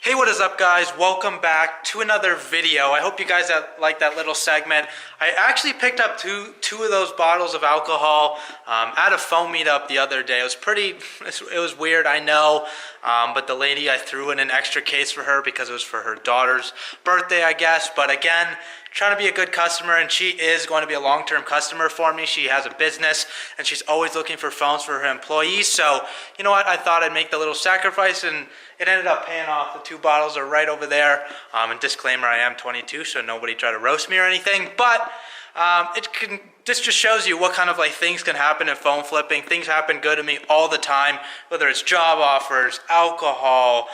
Hey, what is up, guys? Welcome back to another video. I hope you guys like that little segment. I actually picked up two of those bottles of alcohol at a phone meetup the other day. It was weird, I know, but the lady, I threw in an extra case for her because it was for her daughter's birthday, I guess. But again, trying to be a good customer, and she is going to be a long-term customer for me. She has a business and she's always looking for phones for her employees. So you know what, I thought I'd make the little sacrifice, and it ended up paying off. The two bottles are right over there. And disclaimer, I am 22, so nobody try to roast me or anything, but this just shows you what kind of things can happen in phone flipping. Things happen good to me all the time, whether it's job offers, alcohol,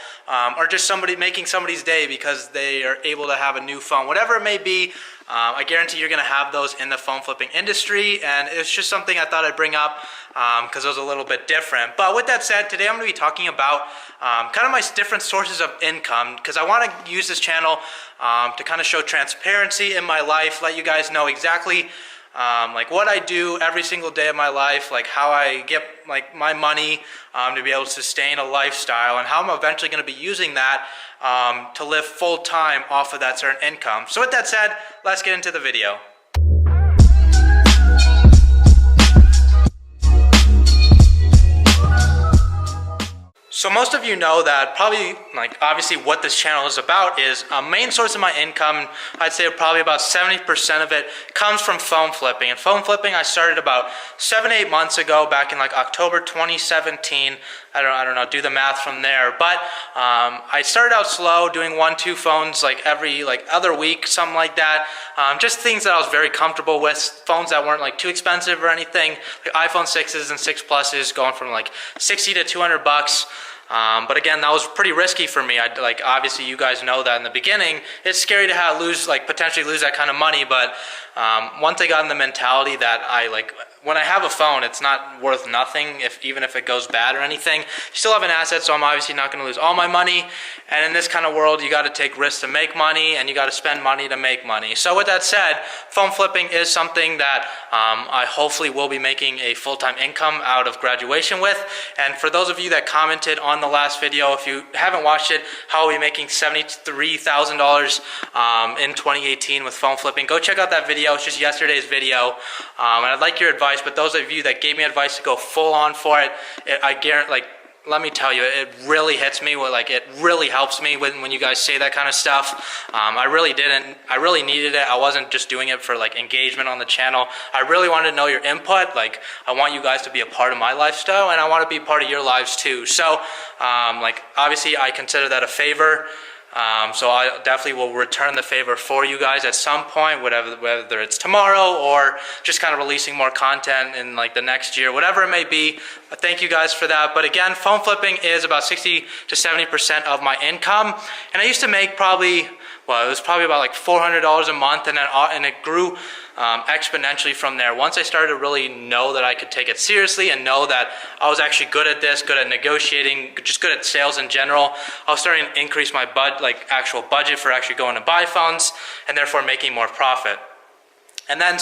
or just somebody making somebody's day because they are able to have a new phone, whatever it may be. I guarantee you're going to have those in the phone flipping industry, and it's just something I thought I'd bring up because it was a little bit different. But with that said, today I'm going to be talking about kind of my different sources of income, because I want to use this channel to kind of show transparency in my life, let you guys know exactly what I do every single day of my life, how I get my money to be able to sustain a lifestyle, and how I'm eventually going to be using that to live full time off of that certain income. So with that said, let's get into the video. So most of you know that probably, obviously what this channel is about is a main source of my income. I'd say probably about 70% of it comes from phone flipping. And phone flipping I started about 7-8 months ago, back in October 2017. I don't know, do the math from there. But I started out slow, doing 1-2 phones every other week, something like that. Just things that I was very comfortable with, phones that weren't too expensive or anything, iPhone 6s and 6 Pluses going from 60 to 200 bucks. But again, that was pretty risky for me. Obviously you guys know that in the beginning, it's scary to potentially lose that kind of money. But once I got in the mentality that when I have a phone, it's not worth nothing, even if it goes bad or anything. You still have an asset, so I'm obviously not going to lose all my money. And in this kind of world, you got to take risks to make money, and you got to spend money to make money. So with that said, phone flipping is something that I hopefully will be making a full-time income out of graduation with. And for those of you that commented on the last video, if you haven't watched it, how are we making $73,000 in 2018 with phone flipping, go check out that video. It's just yesterday's video. And I'd like your advice. But those of you that gave me advice to go full on for it, I guarantee, let me tell you, it really hits me. It really helps me when you guys say that kind of stuff. I really needed it. I wasn't just doing it for engagement on the channel. I really wanted to know your input. I want you guys to be a part of my lifestyle, and I want to be part of your lives too. So obviously I consider that a favor. So I definitely will return the favor for you guys at some point, whether it's tomorrow or just kind of releasing more content in the next year, whatever it may be. Thank you guys for that. But again, phone flipping is about 60 to 70% of my income. And I used to make it was probably about $400 a month, and it grew exponentially from there. Once I started to really know that I could take it seriously and know that I was actually good at this, good at negotiating, just good at sales in general, I was starting to increase my actual budget for actually going to buy phones, and therefore making more profit. And then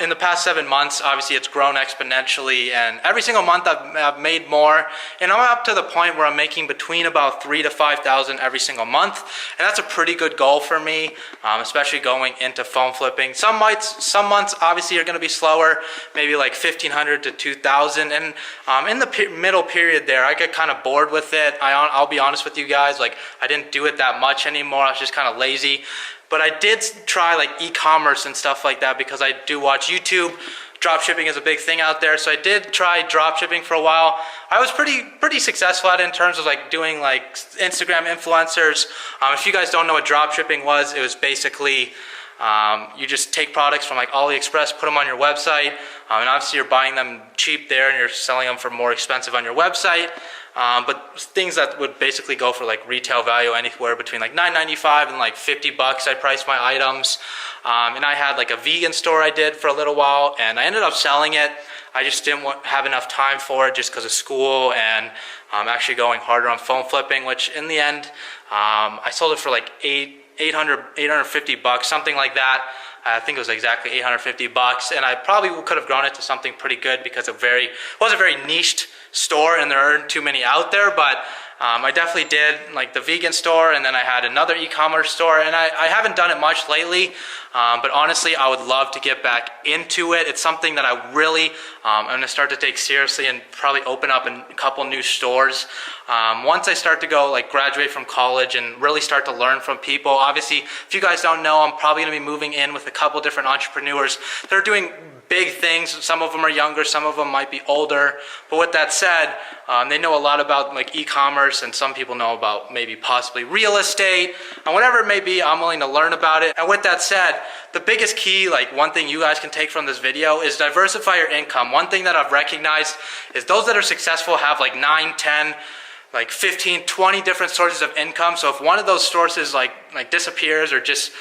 in the past 7 months, obviously it's grown exponentially, and every single month I've made more, and I'm up to the point where I'm making between about $3,000 to $5,000 every single month, and that's a pretty good goal for me, especially going into phone flipping. Some months obviously are going to be slower, maybe $1,500 to $2,000, and in the middle period there, I get kind of bored with it. I'll be honest with you guys, I didn't do it that much anymore. I was just kind of lazy. But I did try e-commerce and stuff like that, because I do watch YouTube. Drop shipping is a big thing out there, so I did try drop shipping for a while. I was pretty successful at it in terms of doing Instagram influencers. If you guys don't know what drop shipping was, it was basically You just take products from like AliExpress, put them on your website, and obviously you're buying them cheap there and you're selling them for more expensive on your website. But things that would basically go for like retail value anywhere between like $9.95 and like $50 I priced my items. And I had like a vegan store I did for a little while, and I ended up selling it. I just didn't have enough time for it just because of school and actually going harder on phone flipping, which in the end, I sold it for like $850, something like that. I think it was exactly $850, and I probably could have grown it to something pretty good because it was a very niched store and there aren't too many out there, but I definitely did like the vegan store, and then I had another e-commerce store, and I haven't done it much lately, but honestly I would love to get back into it. It's something that I really I'm going to start to take seriously and probably open up a couple new stores once I start to go like graduate from college and really start to learn from people. Obviously, if you guys don't know, I'm probably going to be moving in with a couple different entrepreneurs that are doing big things. Some of them are younger, some of them might be older, but with that said, they know a lot about like e-commerce, and some people know about maybe possibly real estate, and whatever it may be, I'm willing to learn about it. And with that said, the biggest key, like one thing you guys can take from this video, is diversify your income. One thing that I've recognized is those that are successful have like 9, 10, like 15, 20 different sources of income. So if one of those sources like disappears or just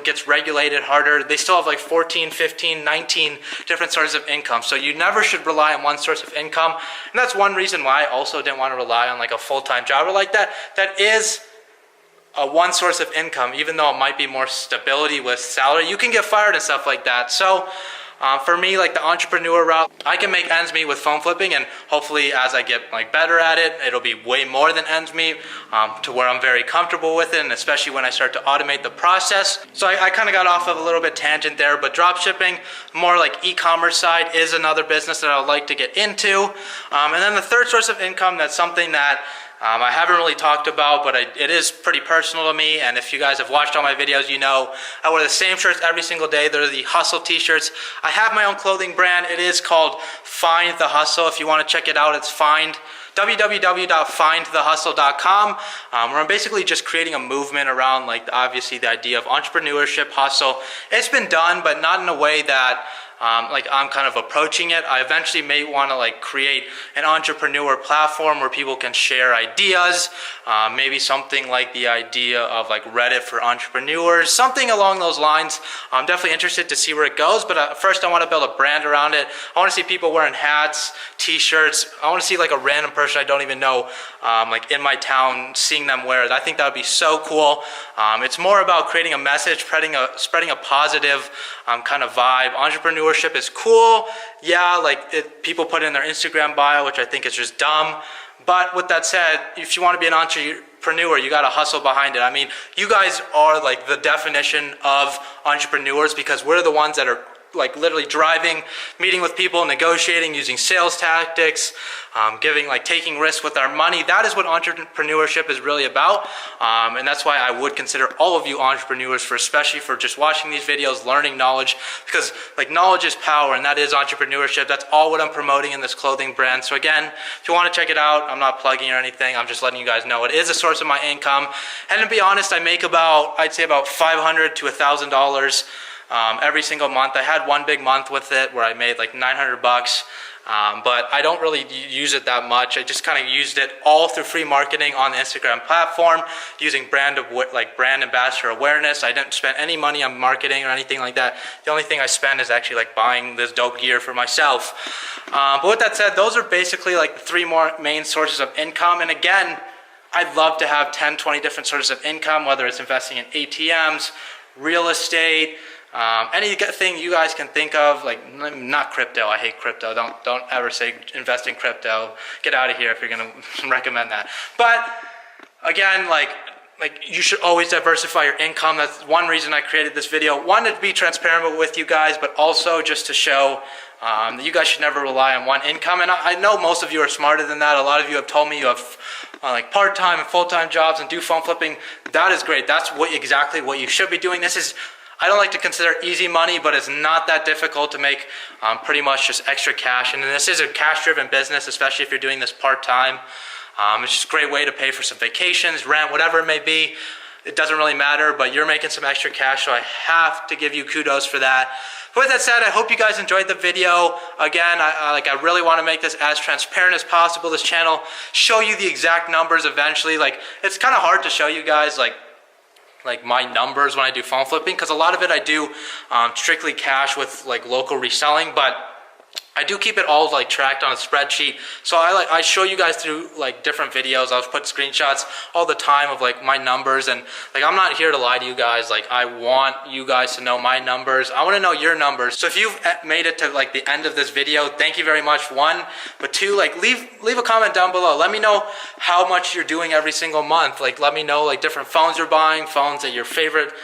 gets regulated harder, they still have like 14, 15, 19 different sources of income. So you never should rely on one source of income. And that's one reason why I also didn't want to rely on like a full-time job or like that. That is a one source of income, even though it might be more stability with salary. You can get fired and stuff like that. So for me, like the entrepreneur route, I can make ends meet with phone flipping, and hopefully as I get like better at it, it'll be way more than ends meet, to where I'm very comfortable with it, and especially when I start to automate the process. So I kind of got off of a little bit tangent there, but drop shipping, more like e-commerce side, is another business that I would like to get into. And then the third source of income, that's something that I haven't really talked about, but it is pretty personal to me, and if you guys have watched all my videos, you know I wear the same shirts every single day. They're the Hustle t-shirts. I have my own clothing brand. It is called Find the Hustle. If you want to check it out, it's www.findthehustle.com, where I'm basically just creating a movement around like obviously the idea of entrepreneurship, hustle. It's been done, but not in a way that like I'm kind of approaching it. I eventually may want to like create an entrepreneur platform where people can share ideas, maybe something like the idea of like Reddit for entrepreneurs, something along those lines. I'm definitely interested to see where it goes, but first I want to build a brand around it. I want to see people wearing hats, t-shirts. I want to see like a random person I don't even know like in my town, seeing them wear it. I think that would be so cool. It's more about creating a message, spreading a positive kind of vibe. Entrepreneurship is cool, yeah, like people put in their Instagram bio, which I think is just dumb. But with that said, if you want to be an entrepreneur, you got to hustle behind it. I mean, you guys are like the definition of entrepreneurs, because we're the ones that are like literally driving, meeting with people, negotiating, using sales tactics, taking risks with our money. That is what entrepreneurship is really about, and that's why I would consider all of you entrepreneurs, especially for just watching these videos, learning knowledge, because like knowledge is power, and that is entrepreneurship. That's all what I'm promoting in this clothing brand. So again, if you want to check it out, I'm not plugging or anything, I'm just letting you guys know it is a source of my income. And to be honest, I make I'd say about $500 to $1,000 every single month. I had one big month with it where I made like $900, but I don't really use it that much. I just kind of used it all through free marketing on the Instagram platform, using brand ambassador awareness. I didn't spend any money on marketing or anything like that. The only thing I spend is actually like buying this dope gear for myself. But with that said, those are basically like the three more main sources of income. And again, I'd love to have 10, 20 different sources of income, whether it's investing in ATMs, real estate, anything you guys can think of, like not crypto. I hate crypto. Don't ever say invest in crypto. Get out of here if you're gonna recommend that. But again, like you should always diversify your income. That's one reason I created this video. One, to be transparent with you guys, but also just to show that you guys should never rely on one income. And I know most of you are smarter than that. A lot of you have told me you have like part-time and full-time jobs and do phone flipping. That is great. That's exactly what you should be doing. I don't like to consider easy money, but it's not that difficult to make pretty much just extra cash. And this is a cash-driven business, especially if you're doing this part-time. It's just a great way to pay for some vacations, rent, whatever it may be. it doesn't really matter, but you're making some extra cash, so I have to give you kudos for that. With that said, I hope you guys enjoyed the video. Again, I really want to make this as transparent as possible, this channel, show you the exact numbers eventually. Like, it's kind of hard to show you guys like my numbers when I do phone flipping, because a lot of it I do strictly cash with like local reselling, but I do keep it all like tracked on a spreadsheet. So I show you guys through like different videos. I'll put screenshots all the time of like my numbers, and like I'm not here to lie to you guys. Like I want you guys to know my numbers. I want to know your numbers. So if you've made it to like the end of this video, thank you very much. One, but two, like leave a comment down below. Let me know how much you're doing every single month. Like let me know like different phones you're buying, phones that your favorite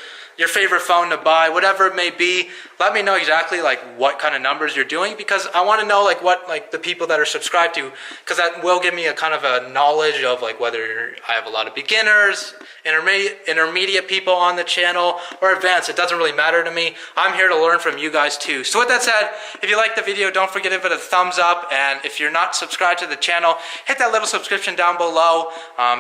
phone to buy, whatever it may be. Let me know exactly like what kind of numbers you're doing, because I want to know like what like the people that are subscribed to, because that will give me a kind of a knowledge of like whether I have a lot of beginners, intermediate people on the channel, or advanced. It doesn't really matter to me. I'm here to learn from you guys too. So with that said, if you like the video, don't forget to give it a thumbs up, and if you're not subscribed to the channel, hit that little subscription down below.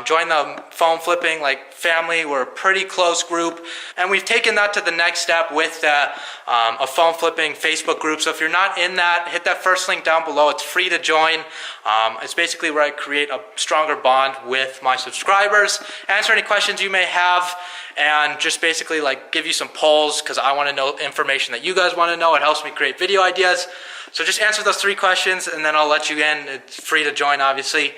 Join the phone flipping like family. We're a pretty close group, and we've taken that to the next step with a phone flipping Facebook group. So if you're not in that, hit that first link down below. It's free to join. It's basically where I create a stronger bond with my subscribers, answer any questions you may have, and just basically like give you some polls, because I want to know information that you guys want to know. It helps me create video ideas. So just answer those 3 questions, and then I'll let you in. It's free to join, obviously.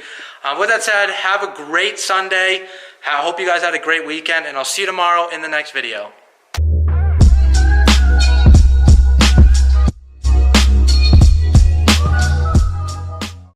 With that said, have a great Sunday. I hope you guys had a great weekend, and I'll see you tomorrow in the next video.